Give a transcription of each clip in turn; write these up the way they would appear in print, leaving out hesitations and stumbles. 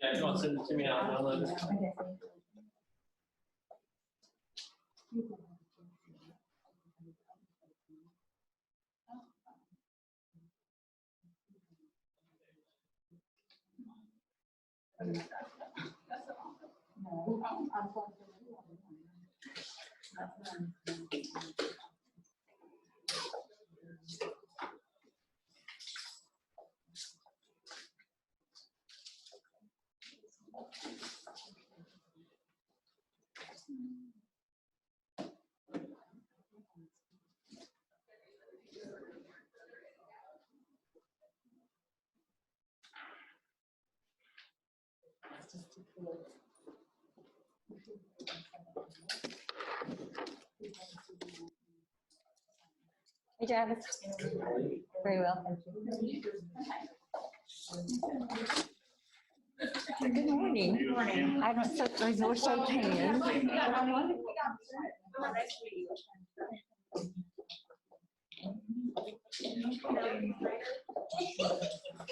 Yeah, if you want to send it to me, I'll download it. Hey, Travis. Very well, thank you. Good morning. Good morning. I don't so resort shake hands.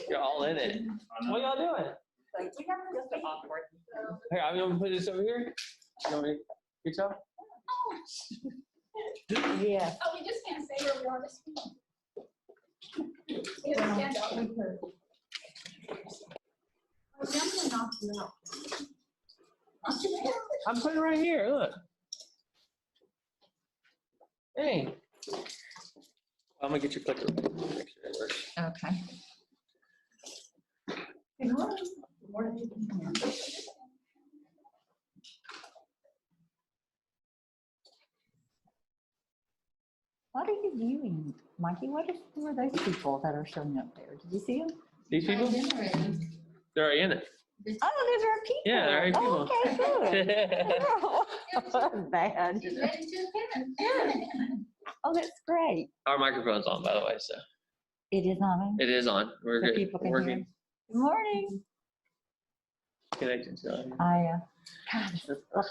You're all in it. What y'all doing? Here, I'm gonna put this over here. You want me to get y'all? Yeah. Oh, we just can't say where we are this week. We have to stand up. I'm gonna knock you out. I'm putting it right here. Look. Hey. I'm gonna get your clicker. Make sure it works. Okay. Good morning. Good morning. What are you viewing, Mikey? Who are those people that are showing up there? Did you see them? These people? They're already in it. Oh, those are people. Yeah, they're already people. Oh, okay, good. Oh, that's bad. She's ready to Oh, that's great. Our microphone's on, by the way, so It is on. it is on. We're So good. people can Working. hear. Good morning. Connections on. God, this is, ugh.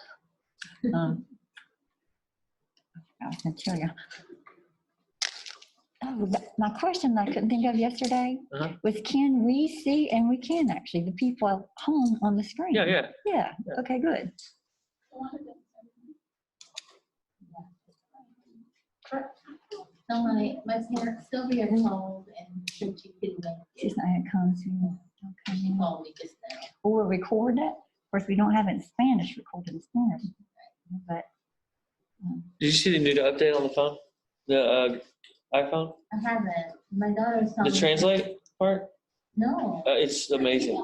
I was gonna tell you. Oh, my question I couldn't think of yesterday was, can we see, and we can actually, the people at home on the screen? Yeah. Yeah, okay, good. No, my parents, Sylvia called and said she couldn't make it. She's not gonna come soon. Okay. She called me just now. Or record it. Of course, we don't have it in Spanish, recorded in Spanish. But Did you see the new update on the phone? The iPhone? I haven't. My daughter's The translate part? No. It's amazing.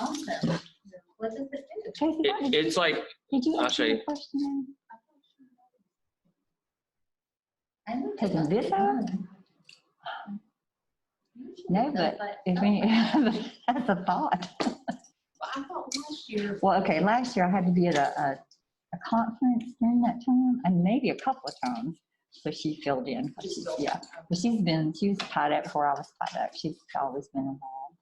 Awesome. What does it do? Tracy, It's like, did you I'll answer show you. the question? I looked Taking it up. this out? No, but if we, that's a thought. I thought last year. Well, okay, last year I had to be at a conference during that time, and maybe a couple of times. So she filled in. But she was PIDAC before I was PIDAC. She's always been involved.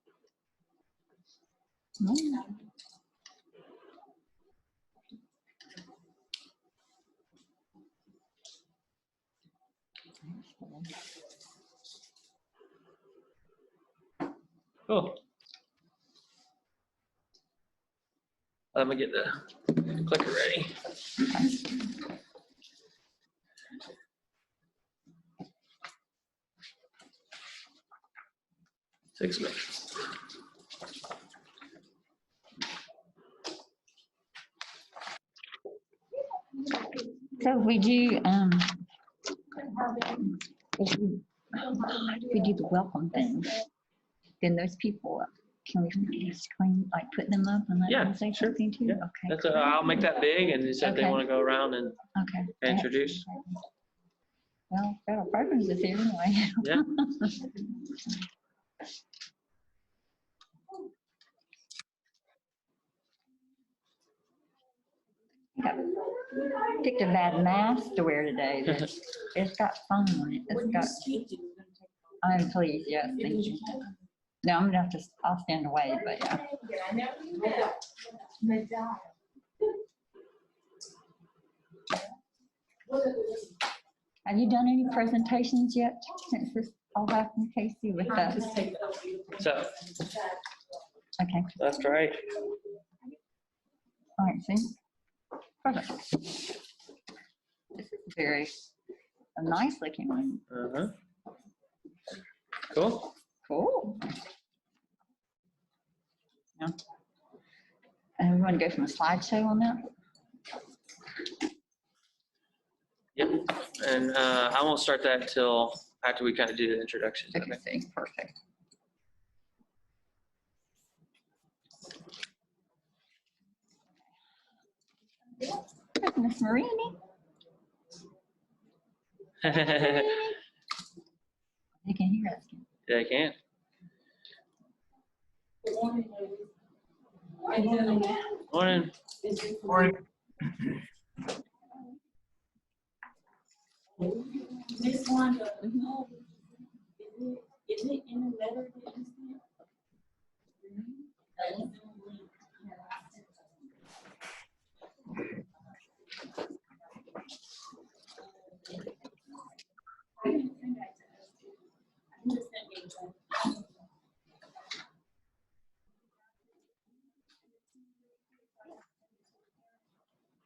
cool. I'm gonna get the clicker ready. Six minutes. So we do, if we do the welcome thing, then those people, can we screen, like put them up and let them say something too? Yeah. Okay. That's I'll make that big, and they said they want to go around and introduce. Well, federal programs is here anyway. Yeah. I picked a bad mask to wear today. It's got foam on it. It's got. I'm pleased. Yes, thank you. No, I'm gonna have to. I'll stand away, but yeah. Have you done any presentations yet since this all happened, Casey? With that. So Okay, Left, right. all right, see? Perfect. This is a nice looking one. Uh-huh. Cool. Cool. Yeah. And we want to go from a slideshow on that? Yep. And I won't start that till after we kind of do the introduction. Okay, see, perfect. There's Miss Marini. Okay. You can hear us. Yeah, I can. Morning. Miss Wanda, is it in the letter that you sent?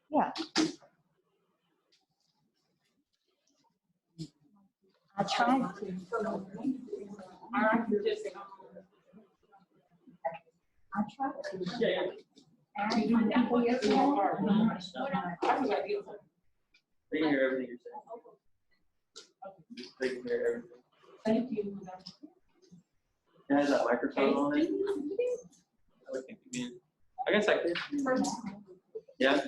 Yeah. I tried to. I tried to. They can hear everything you're saying. They can hear everything. Thank you. It has that microphone on it. I guess I could. Yeah.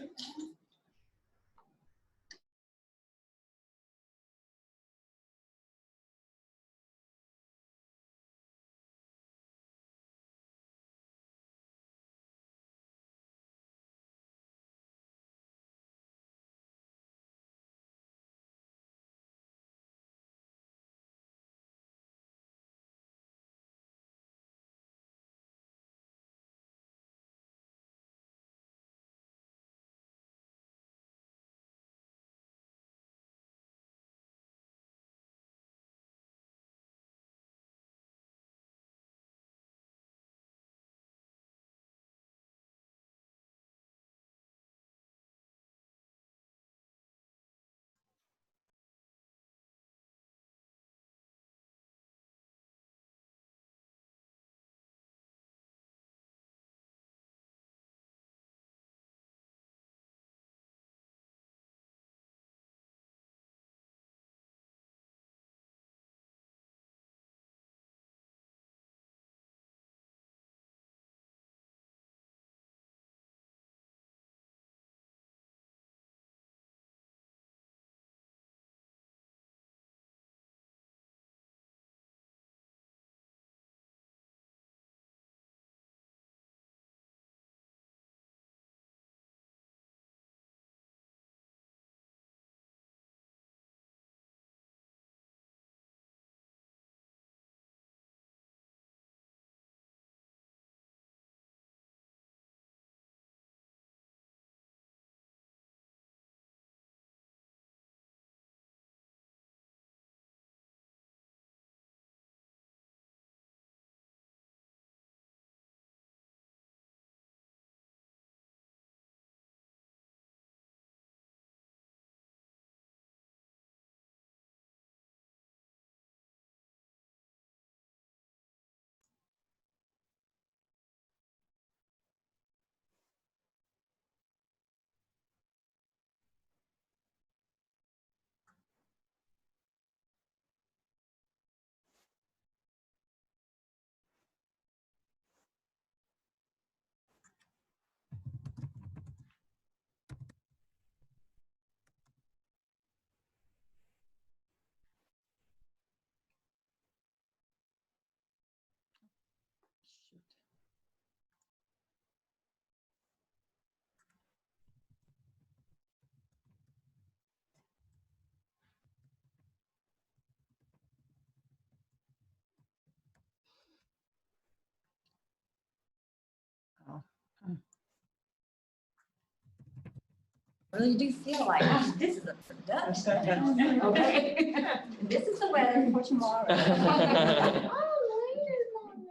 Really do feel like this is a production. Okay. This is the weather for tomorrow.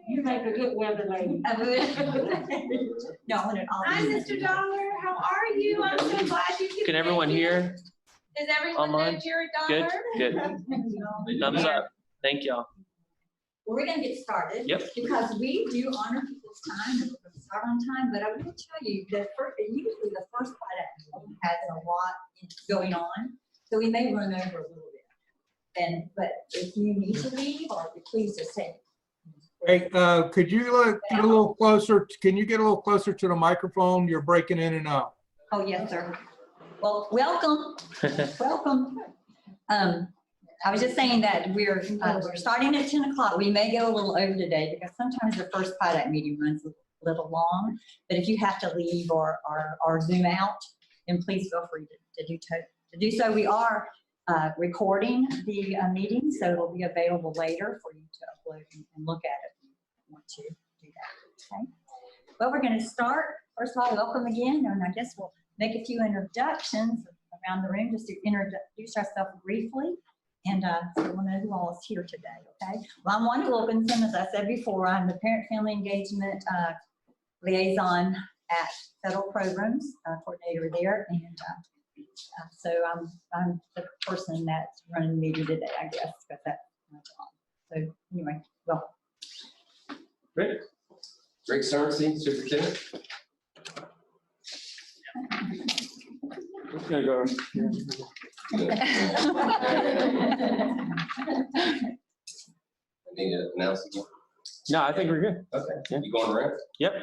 You make a good weather lady. No, I want it all. Hi, Mr. Dollar. How are you? I'm so glad you could. Can everyone make it. hear? Does everyone online? know Jared Good, Dollar? good. Thumbs up. Thank y'all. Well, we're gonna get started. Yep. Because we do honor people's time and we're gonna start on time, but I will tell you that usually the first PIDAC has a lot going on, so we may run over a little bit. But if you need to leave, or please just say. Hey, could you get a little closer? Can you get a little closer to the microphone? You're breaking in and out. Oh, yes, sir. Well, welcome, welcome. I was just saying that we're starting at 10 o'clock. We may go a little over today because sometimes the first PIDAC meeting runs a little long. But if you have to leave or zoom out, then please feel free to do so. We are recording the meeting, so it'll be available later for you to upload and look at it if you want to do that. Okay. Well, we're going to start. First of all, welcome again, and I guess we'll make a few introductions around the room just to introduce ourselves briefly. And so we'll know who all is here today, okay? Well, I'm Wanda Wilkinson, as I said before. I'm the Parent Family Engagement Liaison at Federal Programs, coordinator there. And so I'm the person that's running the meeting today, I guess, because that's my job. So anyway, welcome. Great. Greg Sorensen, Superintendent. Gonna go. Need to announce again? No, I think we're good. Okay. Yeah. You going around? Yep.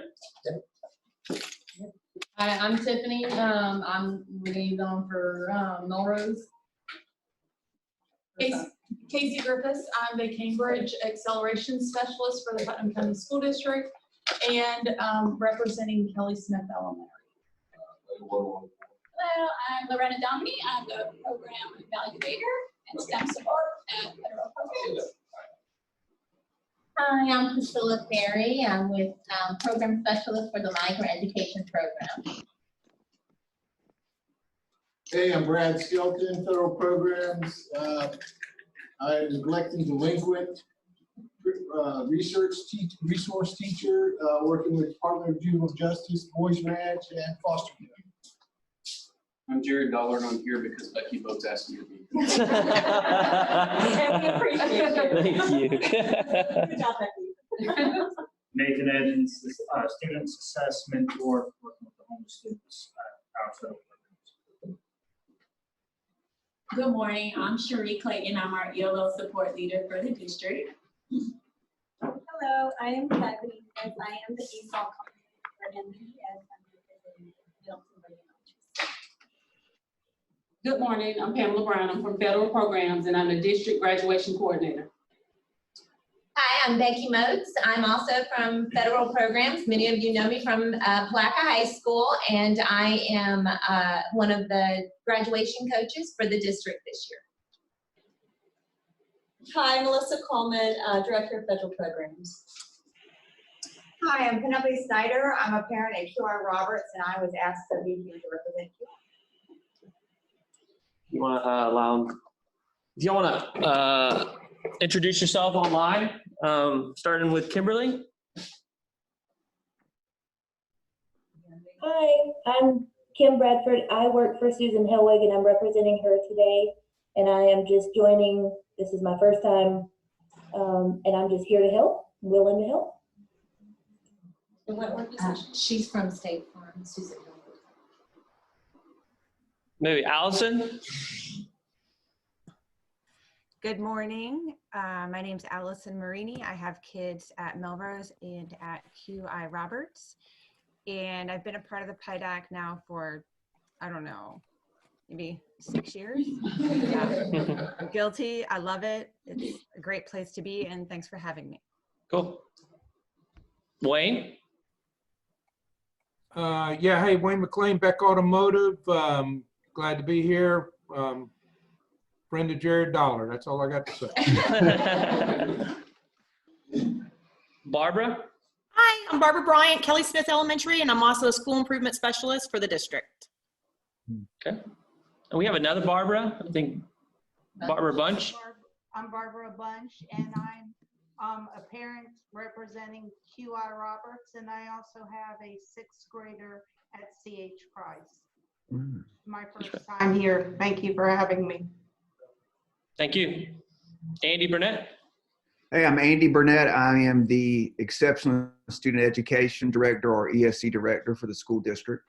Hi, I'm Tiffany. I'm liaison for Melrose. Casey Griffiths. I'm the Cambridge Acceleration Specialist for the Putnam County School District and representing Kelly Smith Elementary. Hello, I'm Lorena Domini. I'm the program evaluator and STEM support at Federal Programs. Hi, I'm Priscilla Perry. I'm with program specialist for the Migrant Education Program. Hey, I'm Brad Skelton, Federal Programs. I'm neglecting delinquent resource teacher, working with Department of Juvenile Justice, Boys Ranch, and foster care. I'm Jared Dollar, and I'm here because Becky Boats asked me to be. And we appreciate you. Thank you. Good job, Becky. Nathan Evans, student success mentor, working with the homeless students at our Federal Programs. Good morning, I'm Cherie Clayton. I'm our ELO support leader for the district. Hello, I am Kathy, as I am the ESOL coordinator and as I'm representing Middleton Elementary. Good morning, I'm Pamela Brown. I'm from Federal Programs, and I'm the district graduation coordinator. Hi, I'm Becky Moats. I'm also from Federal Programs. Many of you know me from Palaca High School, and I am one of the graduation coaches for the district this year. Hi, Melissa Coleman, Director of Federal Programs. Hi, I'm Penelope Snyder. I'm a parent at QI Roberts, and I was asked to be here to represent QI. You want to allow, if you want to introduce yourself online, starting with Kimberly. Hi, I'm Kim Bradford. I work for Susan Hellwig, and I'm representing her today. And I am just joining. This is my first time, and I'm just here to help, willing to help. What organization? She's from State Farm, Susan. Maybe Allison. Good morning. My name's Allison Marini. I have kids at Melrose and at QI Roberts. And I've been a part of the PIDAC now for, I don't know, maybe 6 years. Yeah. I'm guilty. I love it. It's a great place to be. And thanks for having me. Cool. Wayne. Yeah, hey, Wayne McLean, Beck Automotive. Glad to be here. Friend of Jared Dollar. That's all I got to say. Barbara. Hi, I'm Barbara Bryant, Kelly Smith Elementary, and I'm also a school improvement specialist for the district. Okay. And we have another Barbara, I think Barbara Bunch. I'm Barbara Bunch, and I'm a parent representing QI Roberts, and I also have a sixth grader at CH Price. My first time here. Thank you for having me. Thank you. Andy Burnett. Hey, I'm Andy Burnett. I am the Exceptional Student Education Director, or ESC Director, for the school district.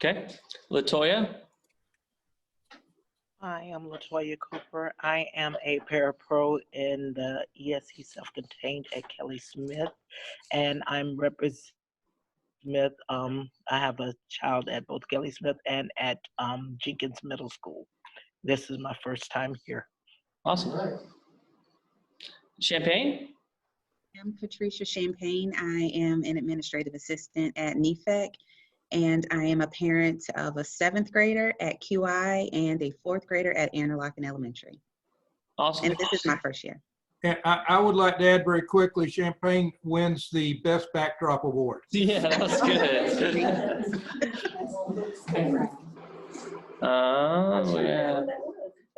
Okay. Latoya. I am Latoya Cooper. I am a parapro in the ESC Self-Contained at Kelly Smith, and I'm representing Smith. I have a child at both Kelly Smith and at Jenkins Middle School. This is my first time here. Awesome. Champagne. I'm Patricia Champagne. I am an administrative assistant at NEFAC, and I am a parent of a 7th grader at QI and a 4th grader at Interlochen Elementary. Awesome. And this is my first year. And I would like to add very quickly, Champagne wins the Best Backdrop Award. Yeah, that's good.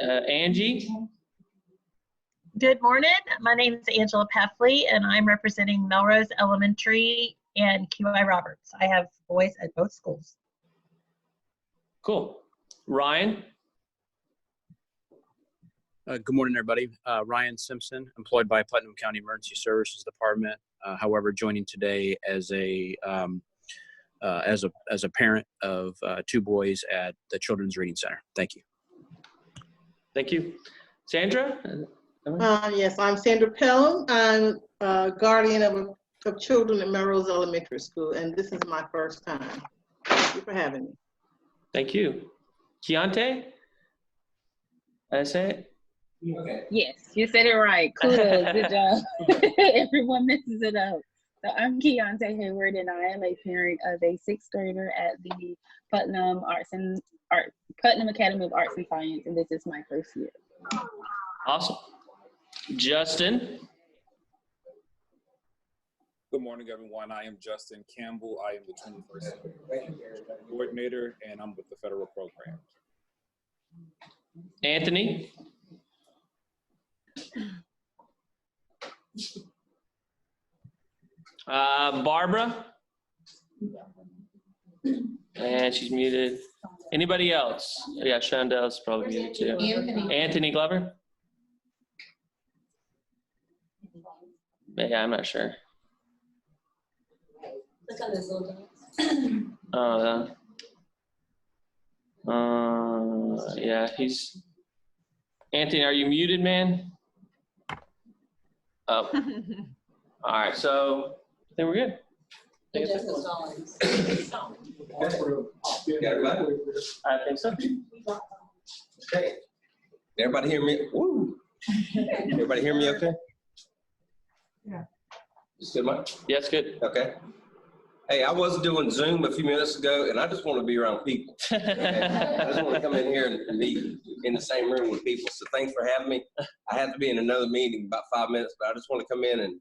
Angie. Good morning. My name is Angela Paffley, and I'm representing Melrose Elementary and QI Roberts. I have boys at both schools. Cool. Ryan. Good morning, everybody. Ryan Simpson, employed by Putnam County Emergency Services Department. However, joining today as a parent of 2 boys at the Children's Reading Center. Thank you. Thank you. Sandra? Yes, I'm Sandra Pelham. I'm a guardian of children at Melrose Elementary School, and this is my first time. Thank you for having me. Thank you. Keontae? Did I say it? Yes, you said it right. Kudos, good job. Everyone messes it up. So I'm Keontae Hayward, and I am a parent of a 6th grader at the Putnam Putnam Academy of Arts and Science, and this is my first year. Awesome. Justin. Good morning, everyone. I am Justin Campbell. I am the 21st coordinator, and I'm with the federal program. Anthony. Barbara. And she's muted. Anybody else? Yeah, Shondel's probably muted too. Anthony Glover. Yeah, I'm not sure. Look on this little dog. Yeah, he's. Anthony, are you muted, man? Oh. All right, so I think we're good. I think so. Okay. Everybody hear me? Woo. Everybody hear me okay? Yeah. Is it good, Mike? Yeah, it's good. Okay. Hey, I was doing Zoom a few minutes ago, and I just want to be around people. Okay? I just want to come in here and be in the same room with people. So thanks for having me. I have to be in another meeting in about 5 minutes, but I just want to come in and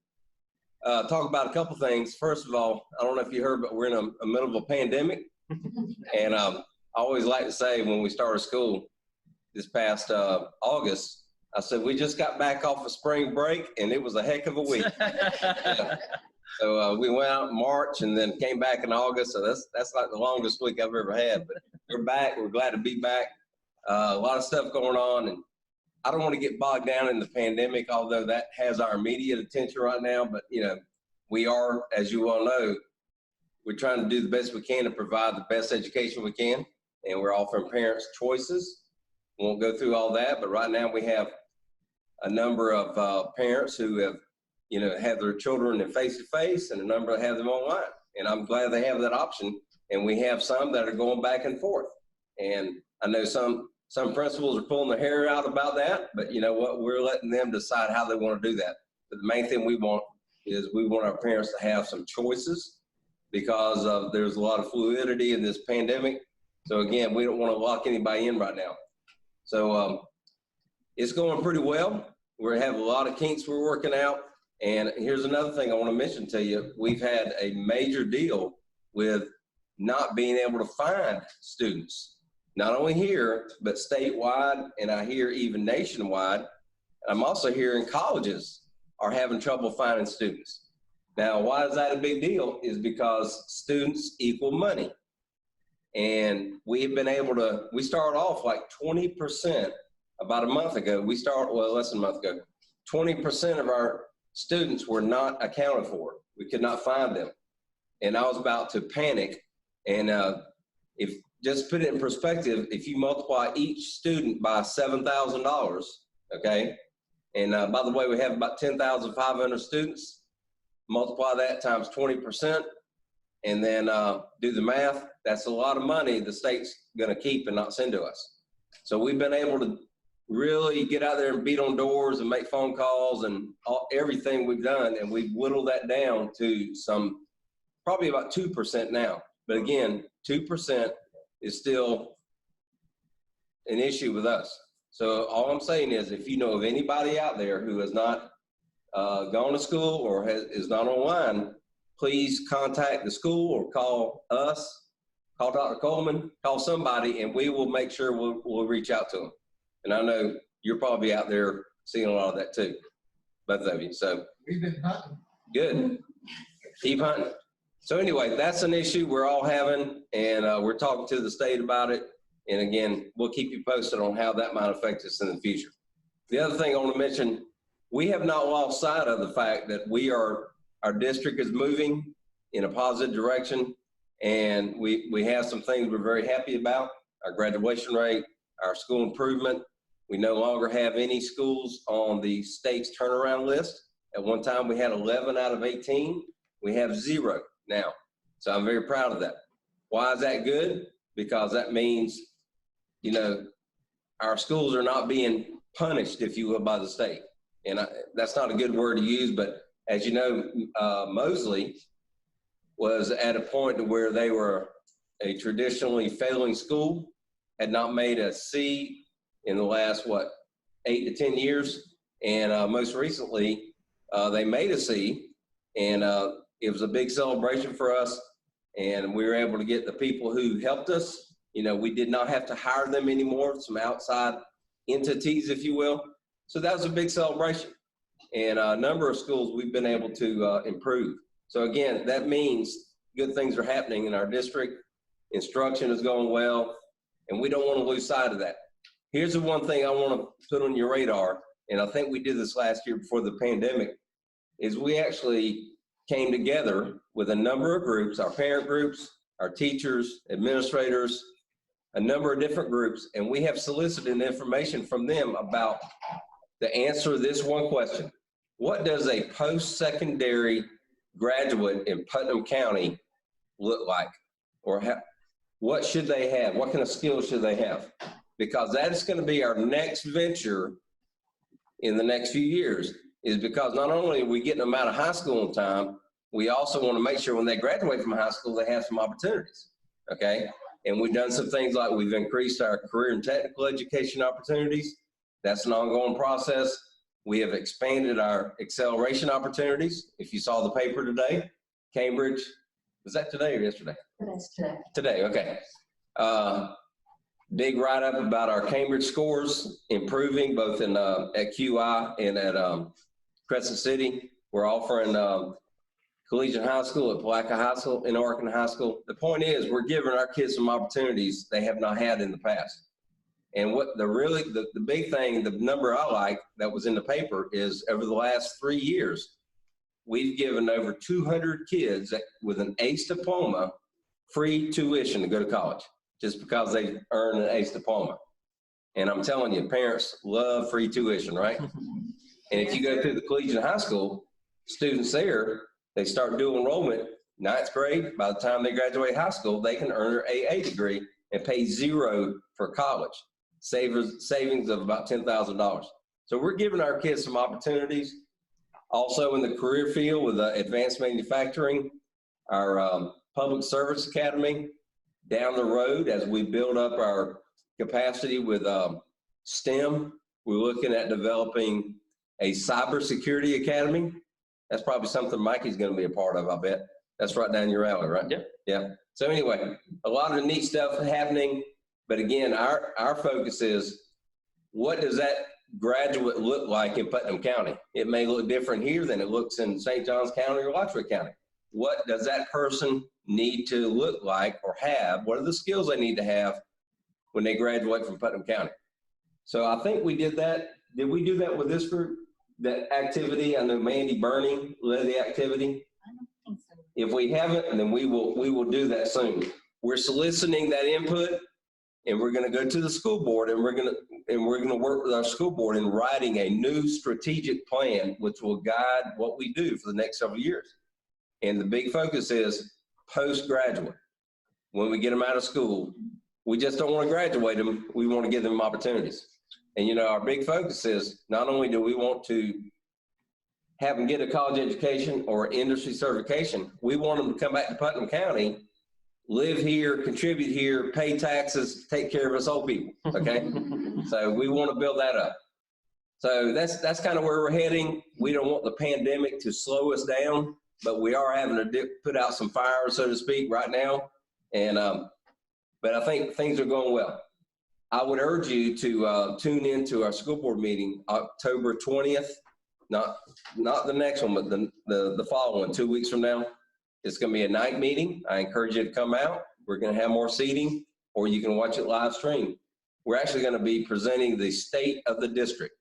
talk about a couple things. First of all, I don't know if you heard, but we're in a middle of a pandemic. And I always like to say when we started school this past August, I said, we just got back off of spring break, and it was a heck of a week. Yeah. So we went out in March and then came back in August. So that's like the longest week I've ever had. But we're back. We're glad to be back. A lot of stuff going on. And I don't want to get bogged down in the pandemic, although that has our immediate attention right now. But, you know, we are, as you all know, we're trying to do the best we can to provide the best education we can. And we're offering parents choices. We won't go through all that. But right now we have a number of parents who have, you know, have their children in face-to-face, and a number have them online. And I'm glad they have that option. And we have some that are going back and forth. And I know some principals are pulling their hair out about that, but you know what? We're letting them decide how they want to do that. But the main thing we want is we want our parents to have some choices because there's a lot of fluidity in this pandemic. So again, we don't want to lock anybody in right now. So it's going pretty well. We have a lot of kinks we're working out. And here's another thing I want to mention to you. We've had a major deal with not being able to find students, not only here, but statewide, and I hear even nationwide. I'm also hearing colleges are having trouble finding students. Now, why is that a big deal? Is because students equal money. And we've been able to, we started off like 20% about a month ago. Well, less than a month ago. 20% of our students were not accounted for. We could not find them. And I was about to panic. And if just put it in perspective, if you multiply each student by $7,000, okay? And by the way, we have about 10,500 students. Multiply that times 20%, and then do the math. That's a lot of money the state's gonna keep and not send to us. So we've been able to really get out there and beat on doors and make phone calls and everything we've done, and we've whittled that down to probably about 2% now. But again, 2% is still an issue with us. So all I'm saying is, if you know of anybody out there who has not gone to school or is not online, please contact the school or call us, call Dr. Coleman, call somebody, and we will make sure we'll reach out to them. And I know you're probably out there seeing a lot of that too, both of you. So we've been hunting. Good. Keep hunting. So anyway, that's an issue we're all having, and we're talking to the state about it. And again, we'll keep you posted on how that might affect us in the future. The other thing I want to mention, we have not lost sight of the fact that our district is moving in a positive direction, and we have some things we're very happy about. Our graduation rate, our school improvement. We no longer have any schools on the state's turnaround list. At one time, we had 11 out of 18. We have 0 now. So I'm very proud of that. Why is that good? Because that means, you know, our schools are not being punished, if you will, by the state. And that's not a good word to use, but as you know, Mosley was at a point to where they were a traditionally failing school, had not made a C in the last, 8 to 10 years. And most recently, they made a C, and it was a big celebration for us. And we were able to get the people who helped us. You know, we did not have to hire them anymore, some outside entities, if you will. So that was a big celebration. And a number of schools we've been able to improve. So again, that means good things are happening in our district. Instruction is going well, and we don't want to lose sight of that. Here's the one thing I want to put on your radar, and I think we did this last year before the pandemic, is we actually came together with a number of groups, our parent groups, our teachers, administrators, a number of different groups, and we have solicited information from them about the answer to this one question. What does a post-secondary graduate in Putnam County look like? Or what should they have? What kind of skills should they have? Because that is going to be our next venture in the next few years, is because not only are we getting them out of high school in time, we also want to make sure when they graduate from high school, they have some opportunities, okay? And we've done some things like we've increased our career and technical education opportunities. That's an ongoing process. We have expanded our acceleration opportunities. If you saw the paper today, Cambridge, was that today or yesterday? That's today. Today, okay. Big write-up about our Cambridge scores improving both in at QI and at Crescent City. We're offering Collegiate High School at Palaca High School and Oregon High School. The point is, we're giving our kids some opportunities they have not had in the past. And what the big thing, the number I like that was in the paper is over the last 3 years, we've given over 200 kids with an ACE diploma free tuition to go to college just because they earned an ACE diploma. And I'm telling you, parents love free tuition, right? And if you go through the collegiate high school, students there, they start dual enrollment, 9th grade. By the time they graduate high school, they can earn their AA degree and pay 0 for college. Savings of about $10,000. So we're giving our kids some opportunities. Also in the career field with advanced manufacturing, our public service academy down the road as we build up our capacity with STEM. We're looking at developing a cybersecurity academy. That's probably something Mikey's going to be a part of, I bet. That's right down your alley, right? Yeah. Yeah. So anyway, a lot of neat stuff happening. But again, our focus is what does that graduate look like in Putnam County? It may look different here than it looks in St. Johns County or Lockwood County. What does that person need to look like or have? What are the skills they need to have when they graduate from Putnam County? So I think we did that. Did we do that with this group? That activity? I know Mandy Burning led the activity. I don't think so. If we haven't, then we will do that soon. We're soliciting that input, and we're going to go to the school board, and we're going to work with our school board in writing a new strategic plan, which will guide what we do for the next several years. And the big focus is postgraduate. When we get them out of school, we just don't want to graduate them. We want to give them opportunities. And, you know, our big focus is not only do we want to have them get a college education or industry certification, we want them to come back to Putnam County, live here, contribute here, pay taxes, take care of us old people, okay? So we want to build that up. So that's kind of where we're heading. We don't want the pandemic to slow us down, but we are having to put out some fires, so to speak, right now. And but I think things are going well. I would urge you to tune into our school board meeting October 20th, not the next one, but the following one, 2 weeks from now. It's going to be a night meeting. I encourage you to come out. We're going to have more seating, or you can watch it live stream. We're actually going to be presenting the state of the district.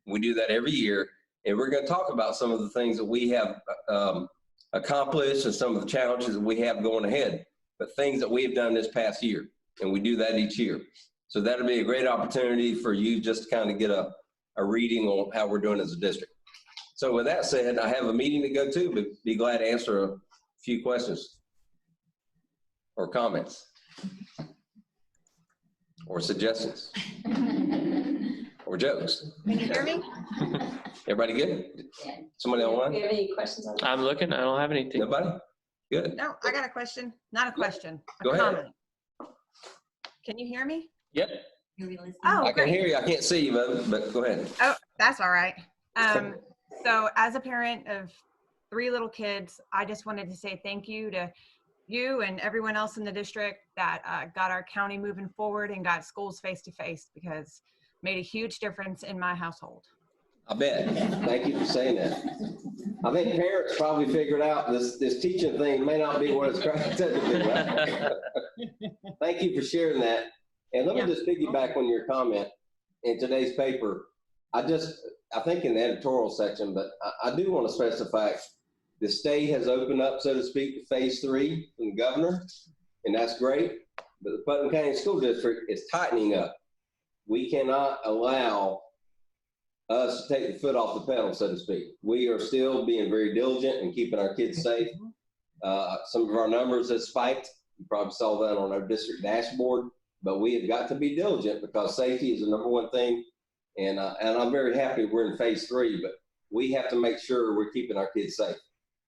We do that every year, and we're going to talk about some of the things that we have accomplished and some of the challenges that we have going ahead, but things that we have done this past year, and we do that each year. So that'll be a great opportunity for you just to kind of get a reading on how we're doing as a district. So with that said, I have a meeting to go to, but be glad to answer a few questions or comments or suggestions or jokes. Can you hear me? Everybody good? Somebody online? Do you have any questions on that? I'm looking. I don't have anything. Nobody? Good. No, I got a question. Not a question, a Go ahead. comment. Can you hear me? Yep. Oh, I can great. hear you. I can't see you, but go ahead. Oh, that's all right. So as a parent of 3 little kids, I just wanted to say thank you to you and everyone else in the district that got our county moving forward and got schools face-to-face, because it made a huge difference in my household. I bet. Thank you for saying that. I think parents probably figured out this teaching thing may not be what it's intended to be, right? Thank you for sharing that. And let me just piggyback on your comment. In today's paper, I think in the editorial section, but I do want to specify the state has opened up, so to speak, to phase 3 from the governor, and that's great. But the Putnam County School District is tightening up. We cannot allow us to take the foot off the pedal, so to speak. We are still being very diligent in keeping our kids safe. Some of our numbers have spiked. You probably saw that on our district dashboard, but we have got to be diligent because safety is the #1 thing. And I'm very happy we're in phase 3, but we have to make sure we're keeping our kids safe.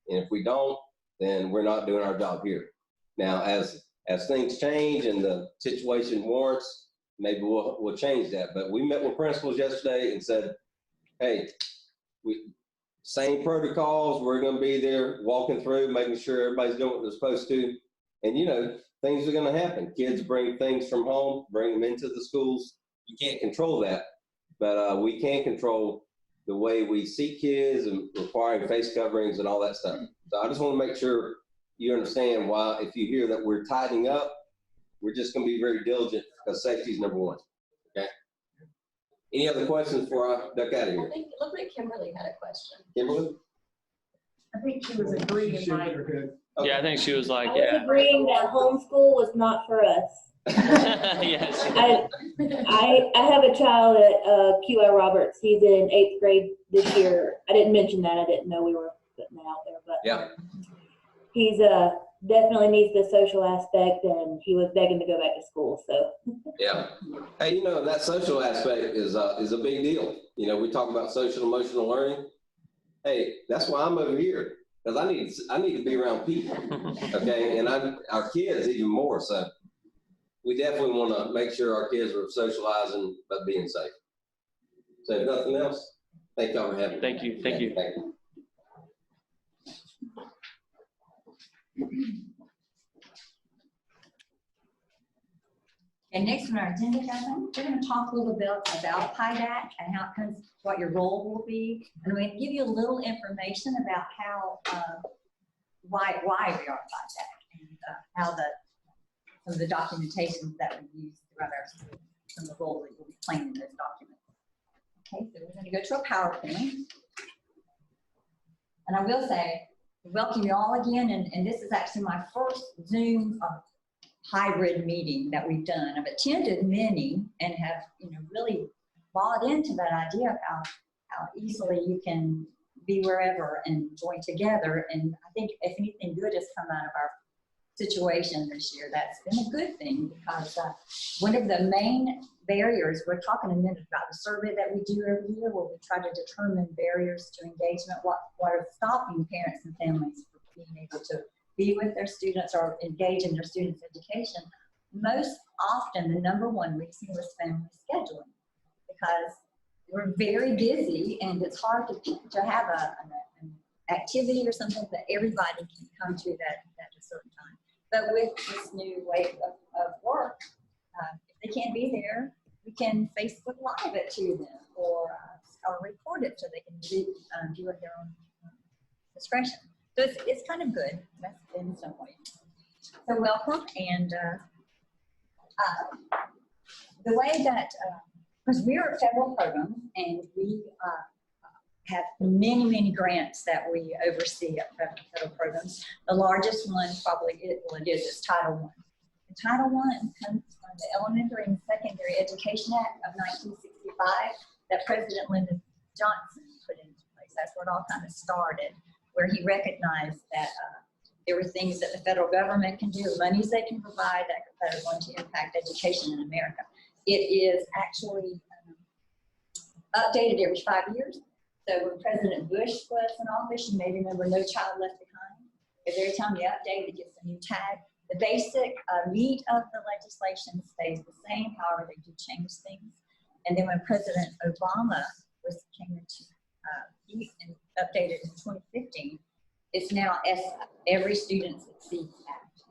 And if we don't, then we're not doing our job here. Now, as things change and the situation warrants, maybe we'll change that. But we met with principals yesterday and said, hey, same protocols, we're going to be there walking through, making sure everybody's doing what they're supposed to. And, you know, things are going to happen. Kids bring things from home, bring them into the schools. You can't control that, but we can control the way we see kids and requiring face coverings and all that stuff. So I just want to make sure you understand why, if you hear that we're tightening up, we're just going to be very diligent because safety is #1. Okay. Any other questions before I duck out of here? I think it looked like Kimberly had a question. Kimberly? I think she was agreeing. Yeah, I think she was like, I was yeah. agreeing that homeschool was not for us. Yes. I have a child at QI Roberts. He's in 8th grade this year. I didn't mention that. I didn't know we were putting that out there, but yeah, he's definitely needs the social aspect, and he was begging to go back to school. So yeah. Hey, you know, that social aspect is a big deal. You know, we talk about social emotional learning. Hey, that's why I'm over here, because I need to be around people. Okay, and our kids even more so. We definitely want to make sure our kids are socializing but being safe. So if nothing else, thank y'all for having me. Thank you. Thank you. Thank you. And next on our agenda, guys, we're going to talk a little bit about PIDAC and how it comes, what your role will be. And we're going to give you a little information about how, why we are PIDAC and how some of the documentation that we use throughout our school, some of the role that we'll be playing in those documents. Okay, so we're going to go to a PowerPoint. And I will say, welcome you all again. And this is actually my first Zoom hybrid meeting that we've done. I've attended many and have, really bought into that idea of how easily you can be wherever and join together. And I think if anything good has come out of our situation this year, that's been a good thing, because one of the main barriers, we're talking a minute about the survey that we do every year where we try to determine barriers to engagement, what are stopping parents and families from being able to be with their students or engage in their students' education. Most often, the number one reason was family scheduling, because we're very busy and it's hard to have an activity or something that everybody can come to that at a certain time. But with this new way of work, if they can't be there, we can Facebook Live it to them or record it so they can do it at their own discretion. So it's kind of good. That's in some way. So welcome, and the way that, because we are a federal program and we have many grants that we oversee at federal programs. The largest one probably is Title I. And Title I comes from the Elementary and Secondary Education Act of 1965 that President Lyndon Johnson put into place. That's where it all kind of started, where he recognized that there were things that the federal government can do, monies they can provide that are going to impact education in America. It is actually updated every 5 years. So when President Bush was in office, you may remember No Child Left Behind. Every time you update, it gets a new tag. The basic meat of the legislation stays the same, however they do change things. And then when President Obama came into and updated in 2015, it's now Every Student Succeeds Act.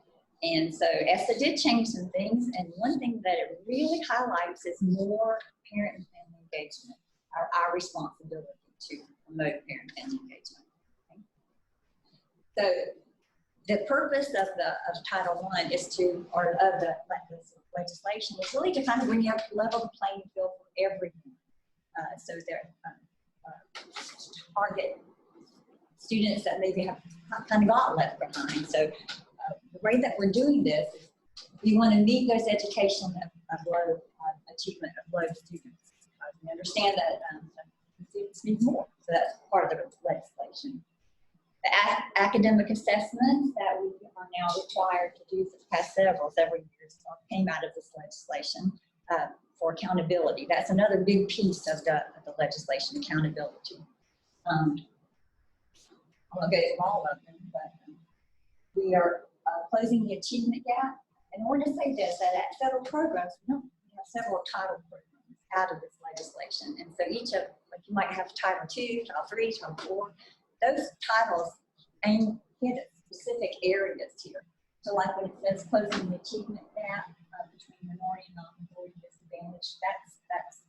And so ESSA did change some things, and one thing that it really highlights is more parent and family engagement, our responsibility to promote parent and family engagement. Okay? So the purpose of Title I is to, or of the legislation, is really to kind of bring up level the playing field for everyone. So they're target students that maybe have kind of got left behind. So the way that we're doing this is we want to meet those education of low achievement of low students. We understand that students need more, so that's part of the legislation. The academic assessments that we are now required to do for the past several years came out of this legislation for accountability. That's another big piece of the legislation, accountability. I won't go through all of them, but we are closing the achievement gap. And I want to say this, that at federal programs, we have several title programs out of this legislation. And so each of, like you might have Title II, Title III, Title IV, those titles hit specific areas here. So like when it says closing the achievement gap between minority and non-minority disadvantaged, that's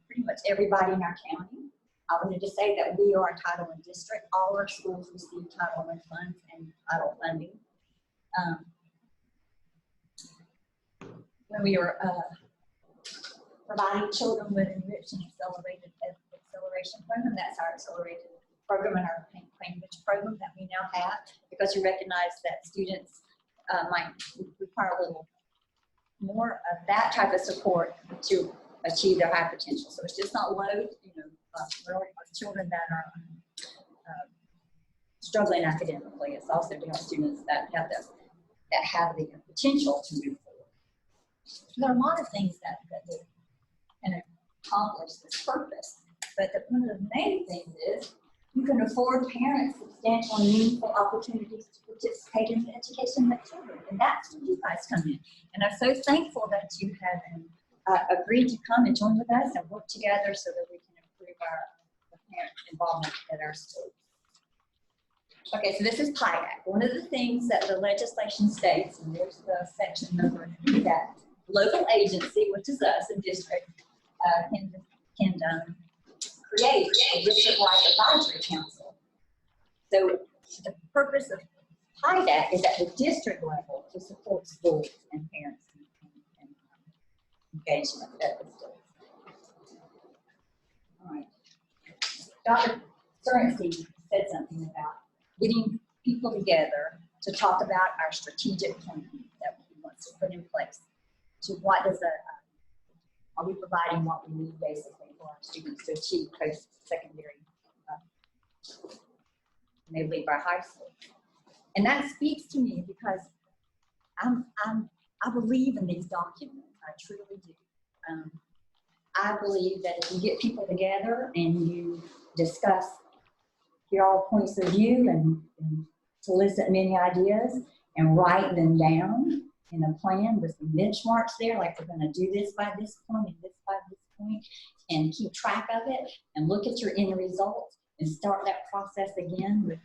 pretty much everybody in our county. I wanted to say that we are a Title I district. All our schools receive Title I funds and title funding. When we are providing children with enriched and acceleration program, that's our accelerated program and our Enrich program that we now have, because we recognize that students might require a little more of that type of support to achieve their high potential. So it's just not low, children that are struggling academically. It's also to help students that have the potential to move forward. There are a lot of things that can accomplish this purpose, but one of the main things is you can afford parents substantial and meaningful opportunities to participate in the education of their children, and that's where you guys come in. And I'm so thankful that you have agreed to come and join with us and work together so that we can improve the parent involvement at our schools. Okay, so this is PIDAC. One of the things that the legislation states, and there's the section number in PIDAC, local agency, which is us, a district, can create a district-wide advisory council. So the purpose of PIDAC is at the district level to support schools and parents and engagement at the schools. All right. Dr. Sorensen said something about getting people together to talk about our strategic plan that we want to put in place. So what does are we providing what we need basically for our students to achieve post-secondary when they leave our high school? And that speaks to me because I believe in these documents. I truly do. I believe that if you get people together and you discuss your all points of view and solicit many ideas and write them down in a plan with some benchmarks there, like we're going to do this by this point and this by this point, and keep track of it and look at your end results and start that process again with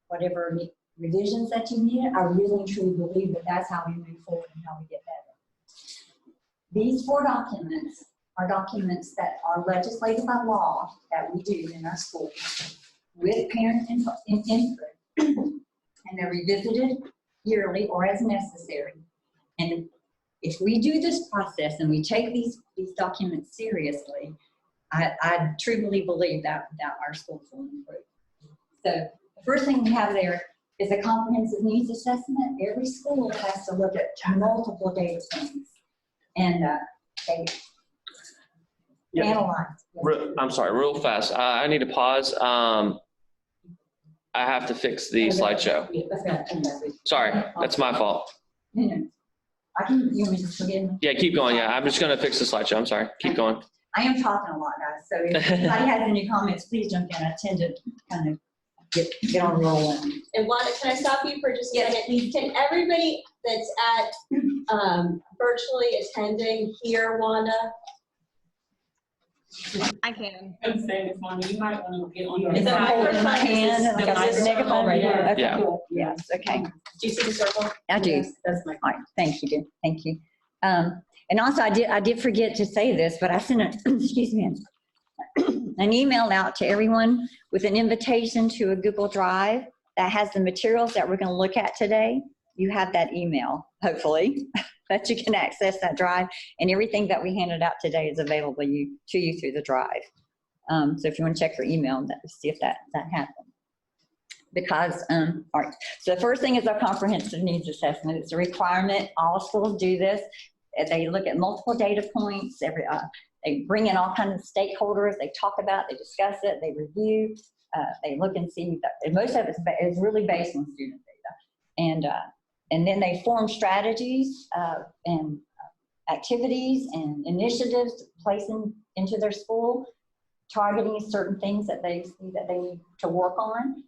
whatever revisions that you need. I really and truly believe that that's how we move forward and how we get better. These 4 documents are documents that are legislated by law that we do in our schools with parent input, and they're revisited yearly or as necessary. And if we do this process and we take these documents seriously, I truly believe that our schools will improve. So the first thing we have there is a comprehensive needs assessment. Every school has to look at multiple data points and they analyze. I'm sorry, real fast. I need to pause. I have to fix the slideshow. Sorry, that's my fault. You want me to forgive me? Yeah, keep going. Yeah, I'm just going to fix the slideshow. I'm sorry. Keep going. I am talking a lot, guys. So if anybody has any comments, please jump in. I tend to kind of get on rolling. And Wanda, can I stop you for just a second? Please. Can everybody that's at virtually attending hear Wanda? I can. I'm saying this morning, you might want to get on your. Is that holding my hand and I got my megaphone right here? Okay, Yeah. cool. Yes, okay. Do you see the circle? I do. Yes, that's my. All right, thank you, thank you. And also I did forget to say this, but I sent excuse me, an email out to everyone with an invitation to a Google Drive that has the materials that we're going to look at today. You have that email, hopefully, that you can access that drive, and everything that we handed out today is available to you through the drive. So if you want to check your email, see if that happened. Because, all right, so the first thing is our comprehensive needs assessment. It's a requirement. All schools do this. They look at multiple data points. They bring in all kinds of stakeholders. They talk about, they discuss it, they review, they look and see. And most of it is really based on student data. And then they form strategies and activities and initiatives to place into their school, targeting certain things that they see that they need to work on.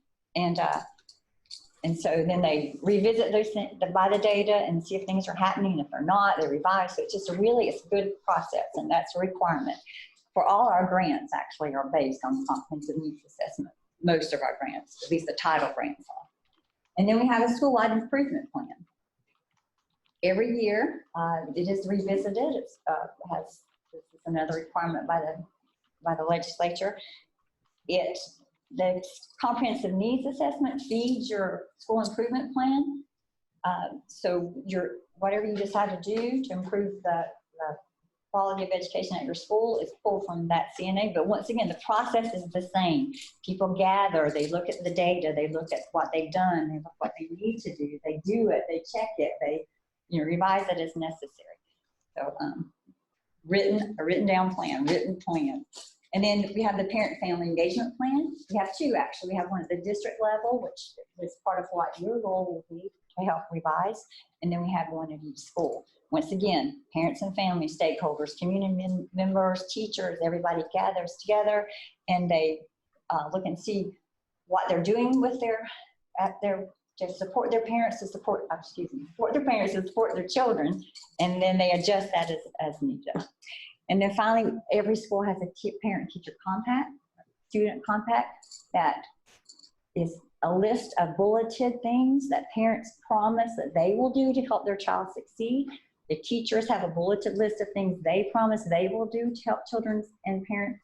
And so then they revisit those by the data and see if things are happening. If they're not, they revise. So it's just it's a good process, and that's a requirement. For all our grants actually are based on comprehensive needs assessment. Most of our grants, at least the title grants are. And then we have a school-wide improvement plan. Every year, it is revisited. This is another requirement by the legislature. The comprehensive needs assessment feeds your school improvement plan. So whatever you decide to do to improve the quality of education at your school is pulled from that CNA. But once again, the process is the same. People gather, they look at the data, they look at what they've done, they look what they need to do, they do it, they check it, they revise it as necessary. So a written down plan, written plan. And then we have the parent-family engagement plan. We have 2, actually. We have one at the district level, which is part of what your role will be to help revise. And then we have one at each school. Once again, parents and family, stakeholders, community members, teachers, everybody gathers together, and they look and see what they're doing with to support their parents, to support their parents, to support their children, and then they adjust that as needed. And then finally, every school has a parent-teacher compact, student compact, that is a list of bulleted things that parents promise that they will do to help their child succeed. The teachers have a bulleted list of things they promise they will do to help children and parents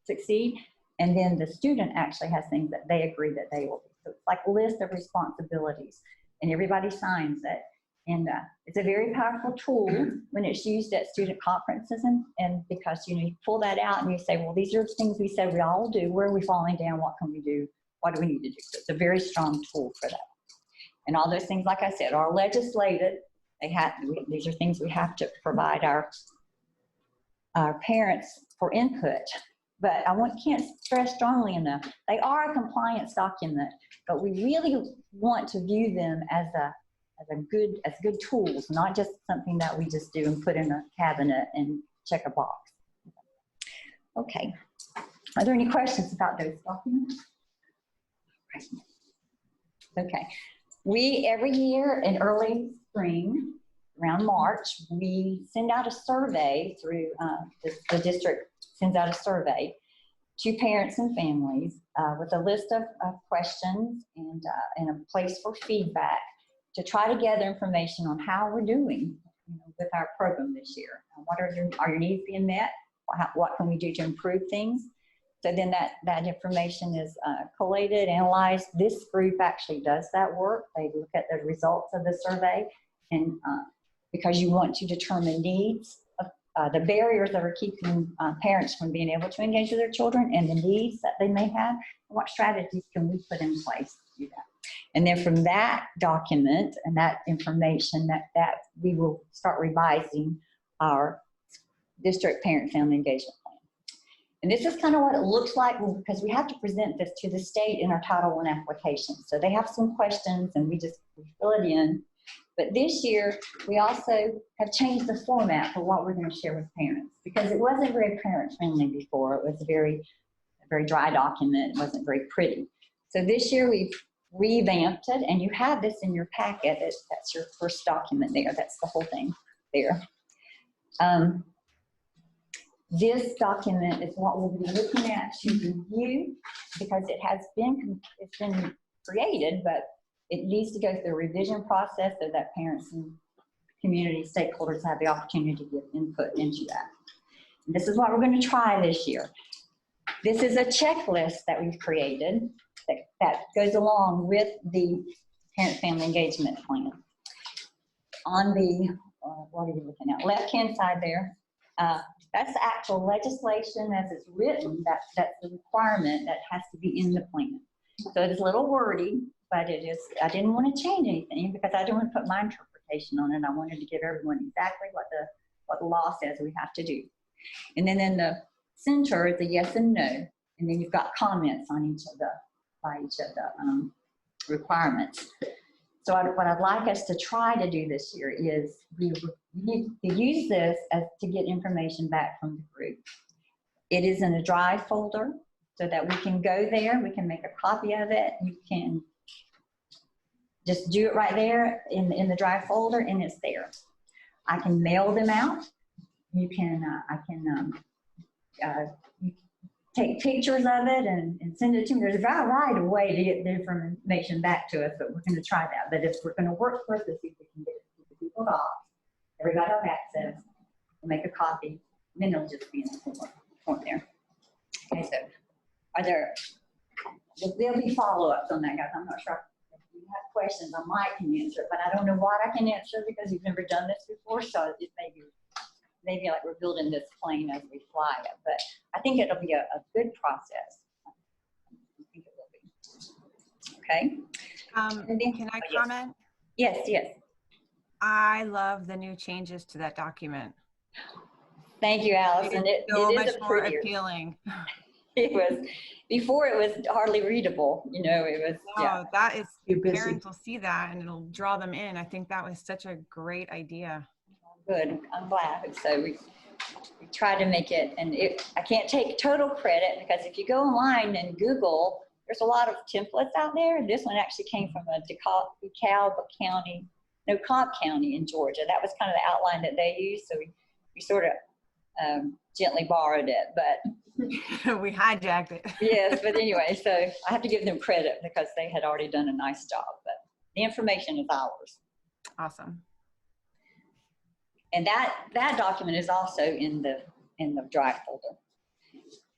succeed. And then the student actually has things that they agree that they will do. So it's like a list of responsibilities, and everybody signs it. And it's a very powerful tool when it's used at student conferences, and because you pull that out and you say, well, these are things we said we all do. Where are we falling down? What can we do? What do we need to do? So it's a very strong tool for that. And all those things, like I said, are legislated. These are things we have to provide our parents for input. But can't stress strongly enough, they are a compliance document, but we really want to view them as good tools, not just something that we just do and put in a cabinet and check a box. Okay, are there any questions about those documents? Okay, every year in early spring, around March, we send out a survey through, the district sends out a survey to parents and families with a list of questions and a place for feedback to try to gather information on how we're doing with our program this year. What are your needs being met? What can we do to improve things? So then that information is collated, analyzed. This group actually does that work. They look at the results of the survey, and because you want to determine needs, the barriers that are keeping parents from being able to engage with their children, and the needs that they may have, and what strategies can we put in place to do that. And then from that document and that information, that we will start revising our district parent-family engagement plan. And this is kind of what it looks like, because we have to present this to the state in our Title I application. So they have some questions and we fill it in. But this year, we also have changed the format for what we're going to share with parents, because it wasn't very parent-friendly before. It was a very dry document. It wasn't very pretty. So this year, we've revamped it, and you have this in your packet. That's your first document there. That's the whole thing there. This document is what we'll be looking at to review, because it's been created, but it needs to go through a revision process so that parents and community stakeholders have the opportunity to give input into that. And this is what we're going to try this year. This is a checklist that we've created that goes along with the parent-family engagement plan. On the, what are you looking at? Left-hand side there, that's the actual legislation as it's written. That's the requirement that has to be in the plan. So it's a little wordy, but I didn't want to change anything because I didn't want to put my interpretation on it. I wanted to give everyone exactly what the law says we have to do. And then in the center is a yes and no. And then you've got comments on each of the requirements. So what I'd like us to try to do this year is we need to use this to get information back from the group. It is in a drive folder so that we can go there, we can make a copy of it. You can just do it right there in the drive folder, and it's there. I can mail them out. You can, take pictures of it and send it to me. There's a variety of way to get the information back to us, but we're going to try that. But if we're going to work first to see if we can get it to the Google Docs, everybody have access, we'll make a copy, and then it'll just be in the form there. Okay, so there'll be follow-ups on that, guys. I'm not sure if you have questions, I might can answer it, but I don't know what I can answer because you've never done this before, so it may be maybe like we're building this plane as we fly it, but I think it'll be a good process. I think it will be. Okay. Can I comment? Yes, yes. I love the new changes to that document. Thank you, Allison. It so is much more prettier. appealing. It was, before it was hardly readable, you know, it was, yeah. That is, parents will see that and it'll draw them in. I think that was such a great idea. Good, I'm glad. So we try to make it, and I can't take total credit because if you go online and Google, there's a lot of templates out there. This one actually came from a Cobb County in Georgia. That was kind of the outline that they used. So we sort of gently borrowed it, but we hijacked it. Yes, but anyway, so I have to give them credit because they had already done a nice job, but the information is ours. Awesome. And that document is also in the drive folder.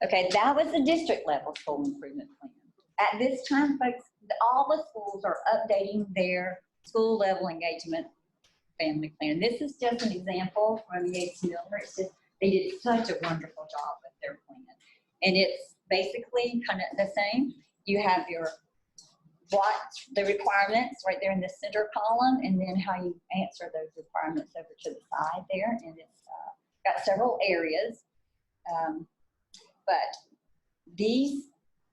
Okay, that was the district level school improvement plan. At this time, folks, all the schools are updating their school level engagement family plan. This is just an example from Yates Miller. It's just, they did such a wonderful job with their plan. And it's basically kind of the same. You have the requirements right there in the center column, and then how you answer those requirements over to the side there. And it's got several areas. But these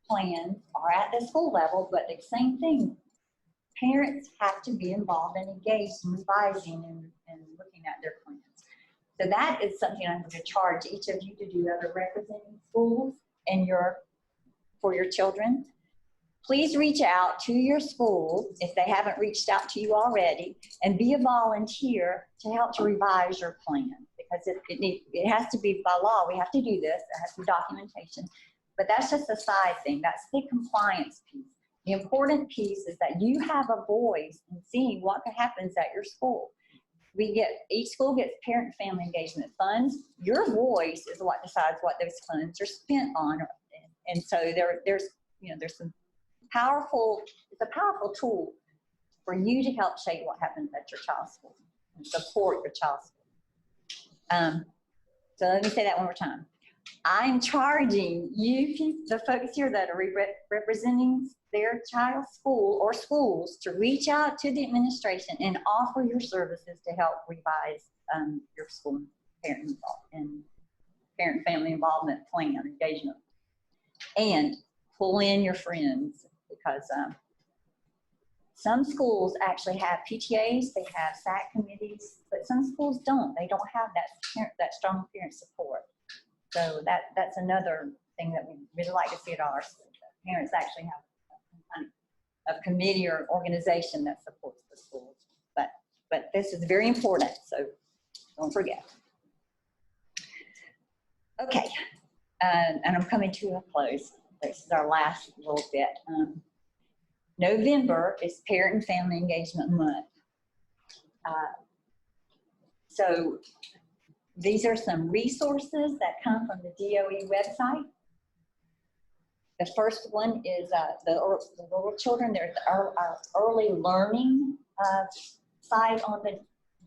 plans are at the school level, but the same thing. Parents have to be involved and engaged in revising and looking at their plans. So that is something I'm going to charge each of you to do that are representing schools and for your children. Please reach out to your school if they haven't reached out to you already, and be a volunteer to help to revise your plan, because it has to be by law. We have to do this. It has to be documentation. But that's just a side thing. That's the compliance piece. The important piece is that you have a voice in seeing what happens at your school. Each school gets parent and family engagement funds. Your voice is what decides what those funds are spent on. And so there's some it's a powerful tool for you to help shape what happens at your child's school and support your child's school. So let me say that one more time. I'm charging you, the folks here that are representing their child's school or schools, to reach out to the administration and offer your services to help revise your school parent family involvement plan, engagement, and pull in your friends, because some schools actually have PTAs, they have SAC committees, but some schools don't. They don't have that strong parent support. So that's another thing that we really like to see at our schools. Parents actually have some kind of committee or organization that supports the schools. But this is very important, so don't forget. Okay, and I'm coming to a close. This is our last little bit. November is Parent and Family Engagement Month. So these are some resources that come from the DOE website. The first one is the little children. There's our early learning site on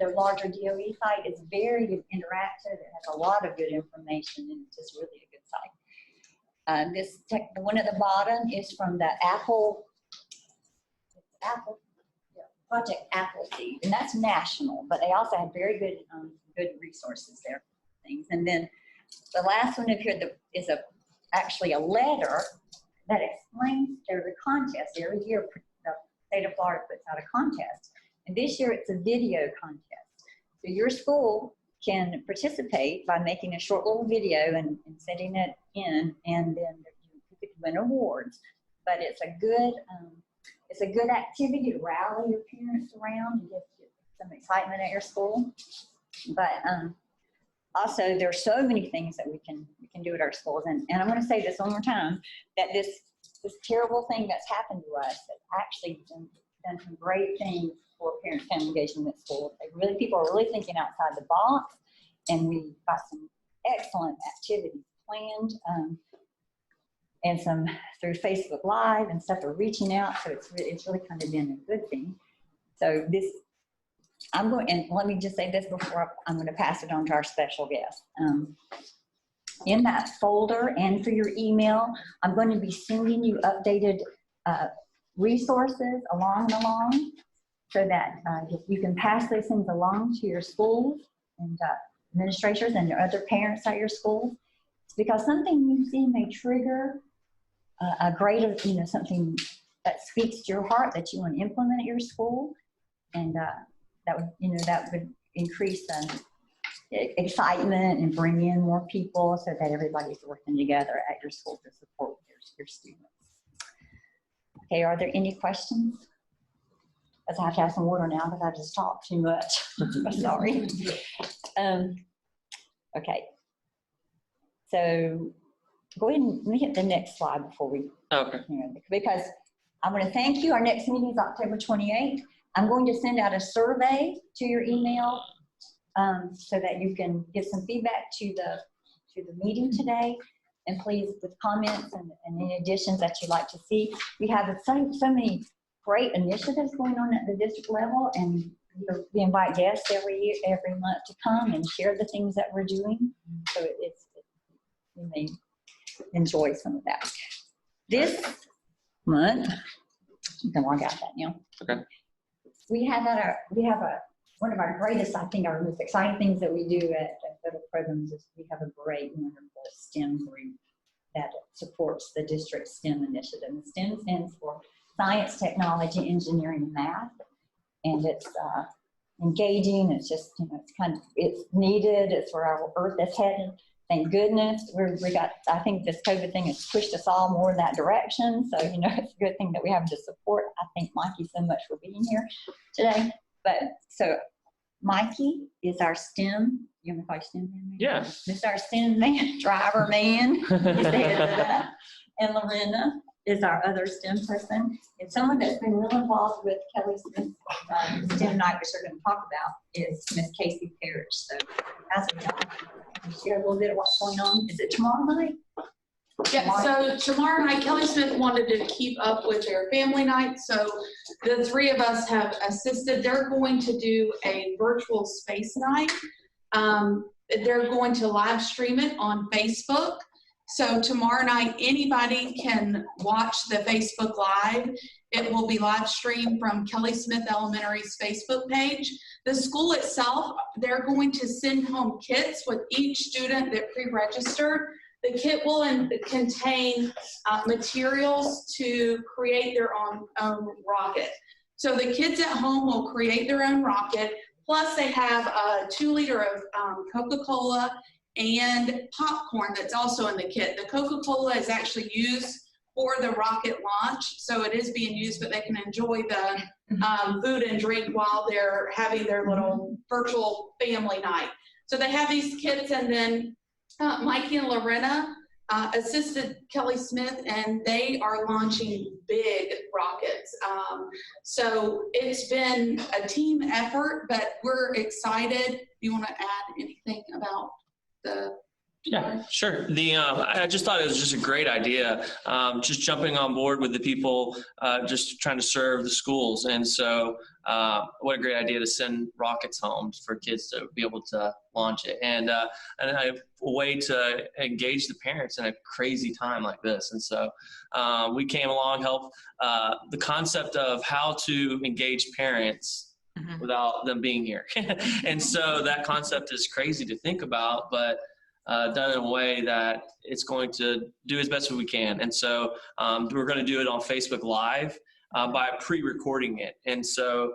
the larger DOE site. It's very interactive. It has a lot of good information, and it's just really a good site. The one at the bottom is from the Project Appleseed, and that's national, but they also have very good resources there. And then the last one up here is actually a letter that explains there's a contest. Every year the state of Florida puts out a contest, and this year it's a video contest. So your school can participate by making a short little video and sending it in, and then you could win awards. But it's a good activity to rally your parents around and get some excitement at your school. But also, there's so many things that we can do at our schools. And I'm going to say this one more time, that this terrible thing that's happened to us has actually done some great things for parent family engagement at school. People are really thinking outside the box, and we've got some excellent activities planned, and some through Facebook Live and stuff are reaching out. So it's really kind of been a good thing. So and let me just say this before I'm going to pass it on to our special guest. In that folder and for your email, I'm going to be sending you updated resources along, so that you can pass those things along to your schools and administrators and your other parents at your schools. It's because something you see may trigger a greater, something that speaks to your heart that you want to implement at your school, and that would increase excitement and bring in more people, so that everybody's working together at your school to support your students. Okay, are there any questions? Because I have to have some water now because I just talked too much. Sorry. Okay. So go ahead and let me hit the next slide before we. Okay. Because I'm going to thank you. Our next meeting is October 28th. I'm going to send out a survey to your email so that you can give some feedback to the meeting today. And please, with comments and any additions that you'd like to see. We have so many great initiatives going on at the district level, and we invite guests every month to come and share the things that we're doing. So you may enjoy some of that. This month, you can log out that now. Okay. We have one of our greatest, I think, our most exciting things that we do at federal programs is we have a great, wonderful STEM group that supports the district STEM initiative. And STEM stands for Science, Technology, Engineering, and Math. And it's engaging. It's just, it's needed. It's where our earth is headed. Thank goodness. I think this COVID thing has pushed us all more in that direction. So, it's a good thing that we have to support. I thank Mikey so much for being here today. But so Mikey is our STEM, you want to call you STEM man? Yeah. This is our STEM man, driver man. He's the head of that. And Lorena is our other STEM person. And someone that's been real involved with Kelly Smith's STEM night, which we're going to talk about, is Miss Casey Parrish. So as of now, share a little bit of what's going on. Is it tomorrow night? Yeah, so tomorrow night, Kelly Smith wanted to keep up with their family night, so the three of us have assisted. They're going to do a virtual space night. They're going to live stream it on Facebook. So tomorrow night, anybody can watch the Facebook Live. It will be live streamed from Kelly Smith Elementary's Facebook page. The school itself, they're going to send home kits with each student that pre-registered. The kit will contain materials to create their own rocket. So the kids at home will create their own rocket, plus they have a 2 liter of Coca-Cola and popcorn that's also in the kit. The Coca-Cola is actually used for the rocket launch, so it is being used, but they can enjoy the food and drink while they're having their little virtual family night. So they have these kits, and then Mikey and Lorena assisted Kelly Smith, and they are launching big rockets. So it's been a team effort, but we're excited. Do you want to add anything about the? Yeah, sure. I just thought it was just a great idea, just jumping on board with the people, just trying to serve the schools. And so what a great idea to send rockets home for kids to be able to launch it. And a way to engage the parents in a crazy time like this. And so we came along, helped the concept of how to engage parents without them being here. And so that concept is crazy to think about, but done in a way that it's going to do as best as we can. And so we're going to do it on Facebook Live by pre-recording it. And so,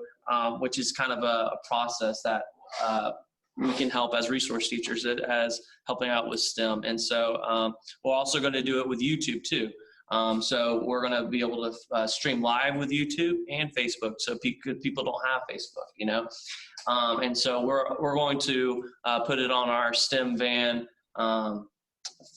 which is kind of a process that we can help as resource teachers as helping out with STEM. And so we're also going to do it with YouTube too. So we're going to be able to stream live with YouTube and Facebook. So people don't have Facebook, and so we're going to put it on our STEM Van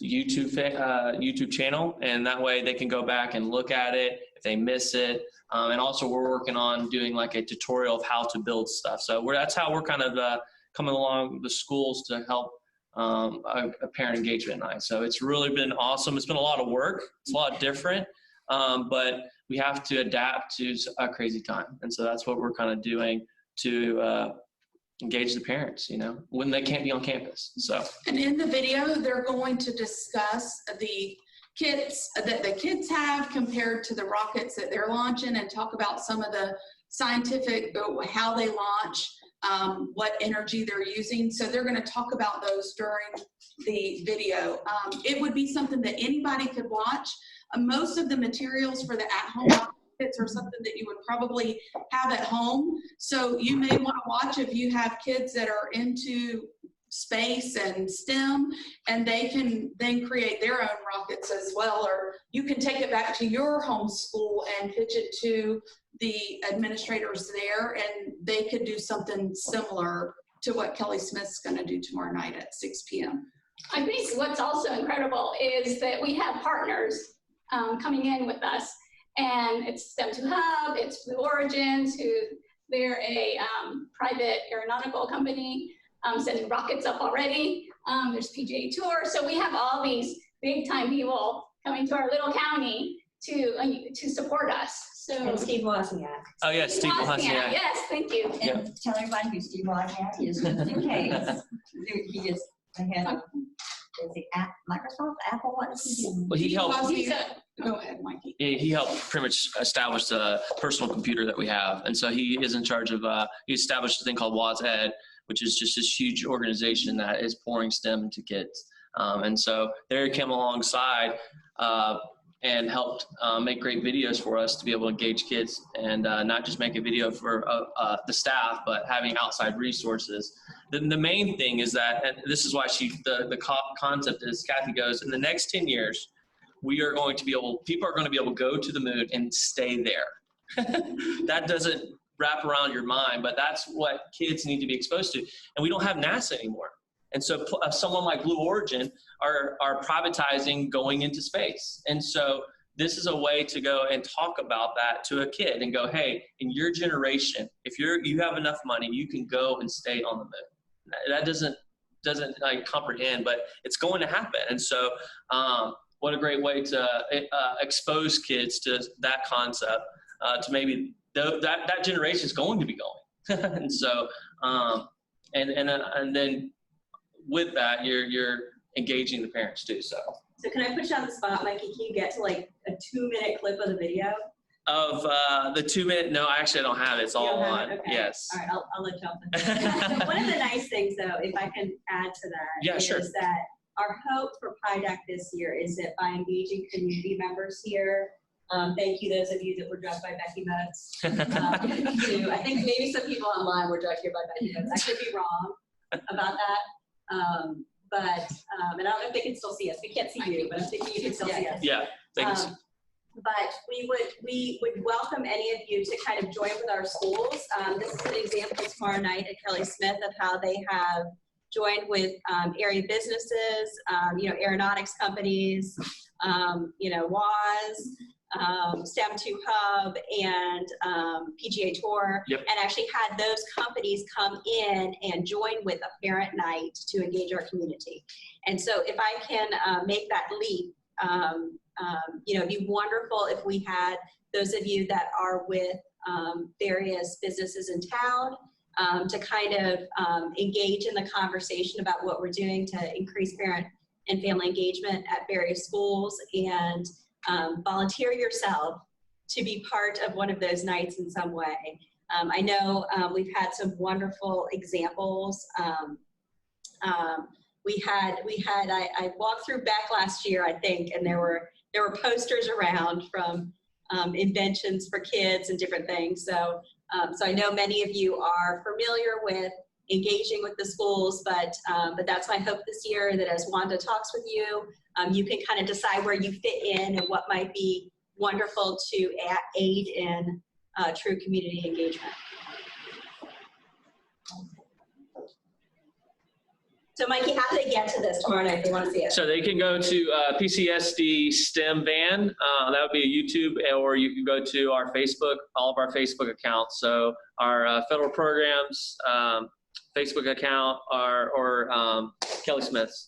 YouTube channel, and that way they can go back and look at it if they miss it. And also we're working on doing like a tutorial of how to build stuff. So that's how we're kind of coming along the schools to help a parent engagement night. So it's really been awesome. It's been a lot of work. It's a lot different, but we have to adapt to a crazy time. And so that's what we're kind of doing to engage the parents, when they can't be on campus. So. And in the video, they're going to discuss the kits that the kids have compared to the rockets that they're launching, and talk about some of the scientific, how they launch, what energy they're using. So they're going to talk about those during the video. It would be something that anybody could watch. Most of the materials for the at-home kits are something that you would probably have at home. So you may want to watch if you have kids that are into space and STEM, and they can then create their own rockets as well. Or you can take it back to your home school and pitch it to the administrators there, and they could do something similar to what Kelly Smith's going to do tomorrow night at 6 p.m. I think what's also incredible is that we have partners coming in with us, and it's STEM2 Hub, it's Blue Origins, they're a private aeronautical company. sending rockets up already. There's PGA Tour. So we have all these big time people coming to our little county to support us. So, and Steve Wozniak. Oh, yes, Steve Wozniak. Yes, thank you. And tell everybody who Steve Wozniak is, just in case. He just had, is it Microsoft, Apple, what is he doing? Well, he helped. Go ahead, Mikey. He helped pretty much establish the personal computer that we have. And so he is in charge of, he established a thing called WozEd, which is just this huge organization that is pouring STEM into kids. And so there he came alongside and helped make great videos for us to be able to engage kids and not just make a video for the staff, but having outside resources. The main thing is that, and this is why the concept is, Kathy goes, in the next 10 years, we are going to be able, people are going to be able to go to the moon and stay there. That doesn't wrap around your mind, but that's what kids need to be exposed to. And we don't have NASA anymore. And so someone like Blue Origin are privatizing going into space. And so this is a way to go and talk about that to a kid and go, hey, in your generation, if you have enough money, you can go and stay on the moon. That doesn't like comprehend, but it's going to happen. And so what a great way to expose kids to that concept, to maybe that generation is going to be going. And so, and then with that, you're engaging the parents too. So can I put you on the spot, Mikey? Can you get to like a 2-minute clip of the video? Of the 2-minute? No, actually I don't have it. It's all on. Okay. Yes. All right, I'll let you off. One of the nice things, though, if I can add to that, is that our hope for PIDAC this year is that by engaging community members here, thank you, those of you that were drugged by Becky Moats. I think maybe some people online were drugged here by Becky Moats. I could be wrong about that. And I don't know if they can still see us. We can't see you, but I'm thinking you can still see us. Yeah, thanks. But we would welcome any of you to kind of join with our schools. This is an example tomorrow night at Kelly Smith of how they have joined with area businesses, aeronautics companies, WAS, STEM2 Hub, and PGA Tour, and actually had those companies come in and join with a parent night to engage our community. And so if I can make that leap, it'd be wonderful if we had those of you that are with various businesses in town to kind of engage in the conversation about what we're doing to increase parent and family engagement at various schools, and volunteer yourself to be part of one of those nights in some way. I know we've had some wonderful examples. I walked through Beck last year, I think, and there were posters around from inventions for kids and different things. So I know many of you are familiar with engaging with the schools, but that's my hope this year, that as Wanda talks with you, you can kind of decide where you fit in and what might be wonderful to aid in true community engagement. So Mikey, how do they get to this tomorrow night if they want to see it? So they can go to PCSD STEM Van. That would be a YouTube, or you can go to our Facebook, all of our Facebook accounts. So our federal programs Facebook account, or Kelly Smith's.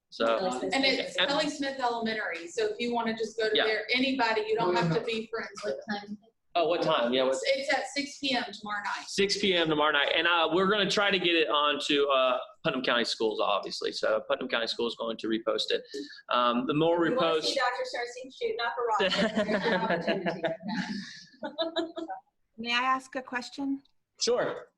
So and it's Kelly Smith Elementary. So if you want to just go to there, anybody, you don't have to be friends with them. Oh, what time? Yeah, it's at 6 p.m. tomorrow night. 6 p.m. tomorrow night, and we're going to try to get it onto Putnam County Schools, obviously. So Putnam County Schools is going to repost it. The more we repost, want to see Dr. Sarcine shoot, not for rocket. May I ask a question? Sure.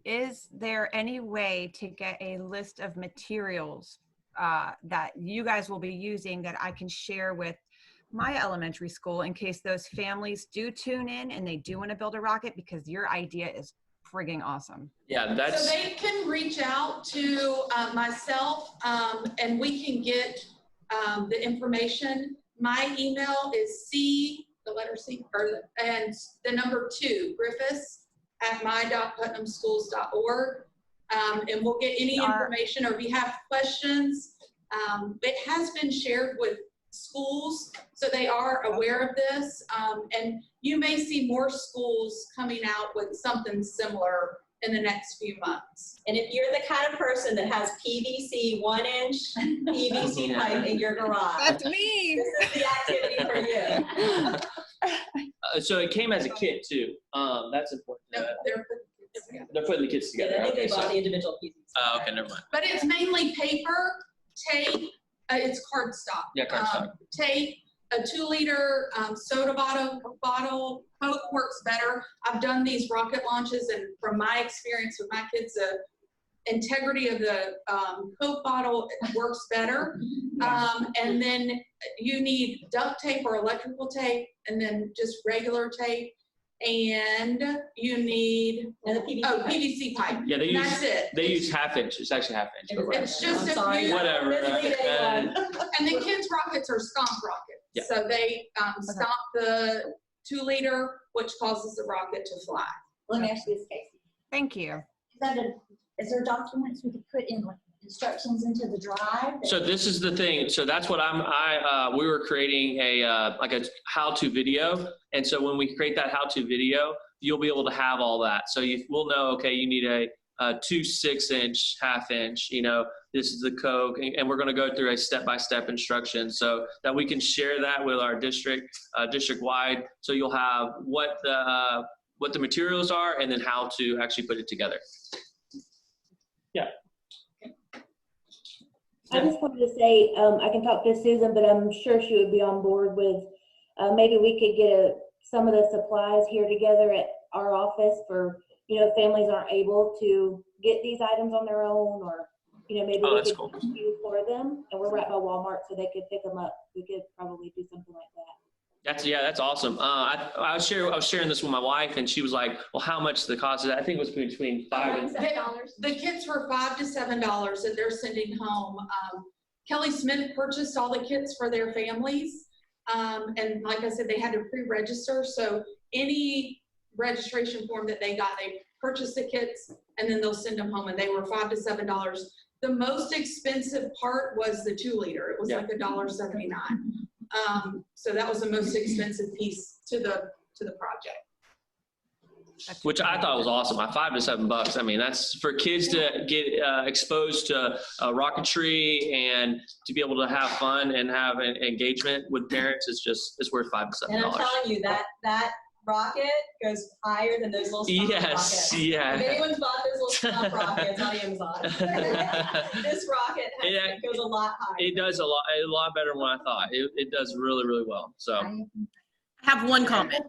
Is there any way to get a list of materials that you guys will be using that I can share with my elementary school in case those families do tune in and they do want to build a rocket, because your idea is frigging awesome. Yeah, that's. So they can reach out to myself and we can get the information. My email is and the number 2, Griffiths@my.putnamschools.org. And we'll get any information, or if you have questions. It has been shared with schools, so they are aware of this. And you may see more schools coming out with something similar in the next few months. And if you're the kind of person that has PVC 1-inch PVC pipe in your garage, That's me. This is the activity for you. So it came as a kit too. That's important. No, They're putting the kits together. Yeah, I think Okay, they bought so- the individual pieces. Okay, never mind. But it's mainly paper, tape, it's cardstock. Yeah, cardstock. Tape, a 2-liter soda bottle. Coke works better. I've done these rocket launches, and from my experience with my kids, the integrity of the Coke bottle works better. And then you need duct tape or electrical tape, and then just regular tape. And you need PVC pipe. Yeah, they And use that's it. they use 1/2 inch. It's actually 1/2 inch. It's just a few. Whatever. And the kids' rockets are stomp rockets. Yeah. So they stomp the 2-liter, which causes the rocket to fly. Let me ask you this, Casey. Thank you. Is there documents we could put in, like instructions into the drive? So this is the thing. So that's what we were creating a like a how-to video. And so when we create that how-to video, you'll be able to have all that. So we'll know, okay, you need a 2 6-inch, 1/2 inch, this is the Coke, and we're going to go through a step-by-step instruction so that we can share that with our district-wide. So you'll have what the materials are and then how to actually put it together. Yeah. I just wanted to say, I can talk to Susan, but I'm sure she would be on board with, maybe we could get some of the supplies here together at our office for, if families aren't able to get these items on their own, or, maybe we could queue for them, and we're right by Walmart, so they could pick them up. We could probably do something like that. That's awesome. I was sharing this with my wife, and she was like, "Well, how much the cost of that?" I think it was between $5 and $7. The kits were $5 to $7 that they're sending home. Kelly Smith purchased all the kits for their families, and like I said, they had to pre-register. So any registration form that they got, they purchased the kits, and then they'll send them home, and they were $5 to $7. The most expensive part was the 2-liter. It was like $1.79. So that was the most expensive piece to the project. which I thought was awesome. $5 to $7. I mean, that's for kids to get exposed to rocketry and to be able to have fun and have an engagement with parents. It's worth $5 to $7. And I'm telling you that rocket goes higher than those little stomp rockets. Yeah. If anyone's bought those little stomp rockets on Amazon, this rocket goes a lot higher. It does a lot better than what I thought. It does really, really well. So I have one comment.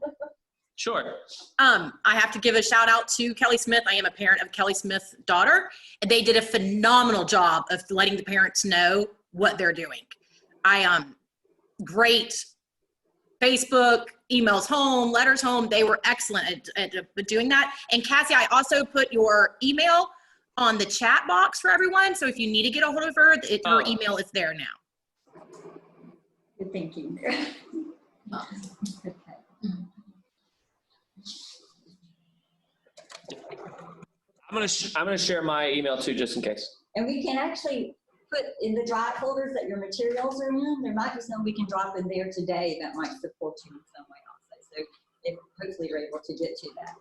Sure. I have to give a shout out to Kelly Smith. I am a parent of Kelly Smith's daughter, and they did a phenomenal job of letting the parents know what they're doing. Great Facebook, emails home, letters home. They were excellent at doing that. And Cassie, I also put your email on the chat box for everyone. So if you need to get a hold of her, her email is there now. Good thinking. I'm gonna share my email too, just in case. And we can actually put in the drive folders that your materials are in. There might be some we can drop in there today that might support you in some way also. So if hopefully you're able to get to that.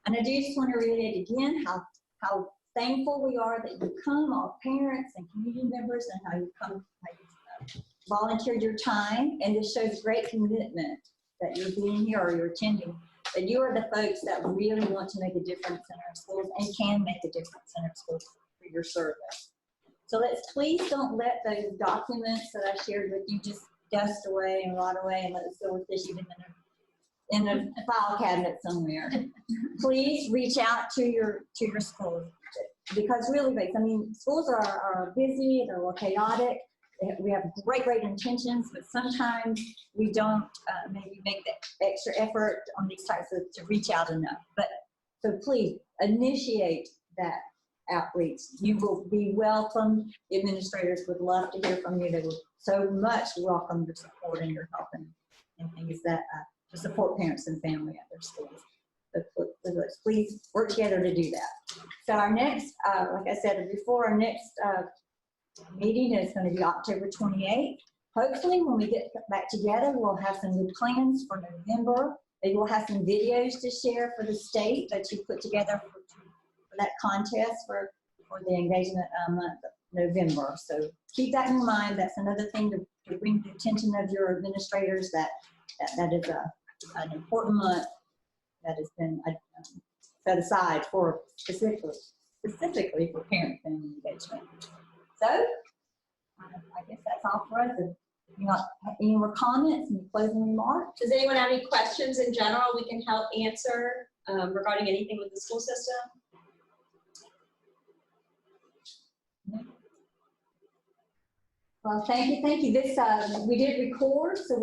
And I do just want to reiterate again how thankful we are that you come, all parents and community members, and how you come, how you volunteered your time. And this shows great commitment that you're being here or you're attending. But you are the folks that really want to make a difference in our schools and can make a difference in our schools for your service. So please don't let those documents that I shared with you just dust away and rot away and let the silverfish even in a file cabinet somewhere. Please reach out to your schools, because really, I mean, schools are busy, they're a little chaotic. We have great intentions, but sometimes we don't maybe make the extra effort on these types to reach out enough. But so please initiate that outreach. You will be welcome. Administrators would love to hear from you. They will so much welcome your support and your help and things that to support parents and family at their schools. But please work together to do that. So our next, like I said before, our next meeting is going to be October 28th. Hopefully when we get back together, we'll have some good plans for November. Maybe we'll have some videos to share for the state that you put together that contest for the engagement month of November. So keep that in mind. That's another thing to bring to the attention of your administrators, that is an important month that has been set aside for specifically for parent family engagement. So I guess that's all for us. If you have any more comments, any closing remarks? Does anyone have any questions in general we can help answer regarding anything with the school system? Well, thank you. This, we did record, so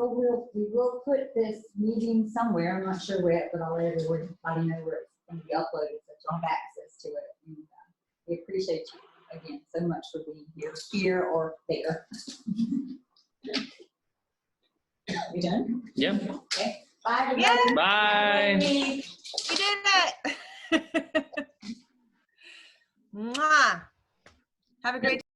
we will put this meeting somewhere. I'm not sure where, but I'll let everybody know where it's going to be uploaded, so you'll have access to it. And, we appreciate you again so much for being here or there. We done? Yep. Okay. Bye, everybody. Bye. We did it. Mwah. Have a great day.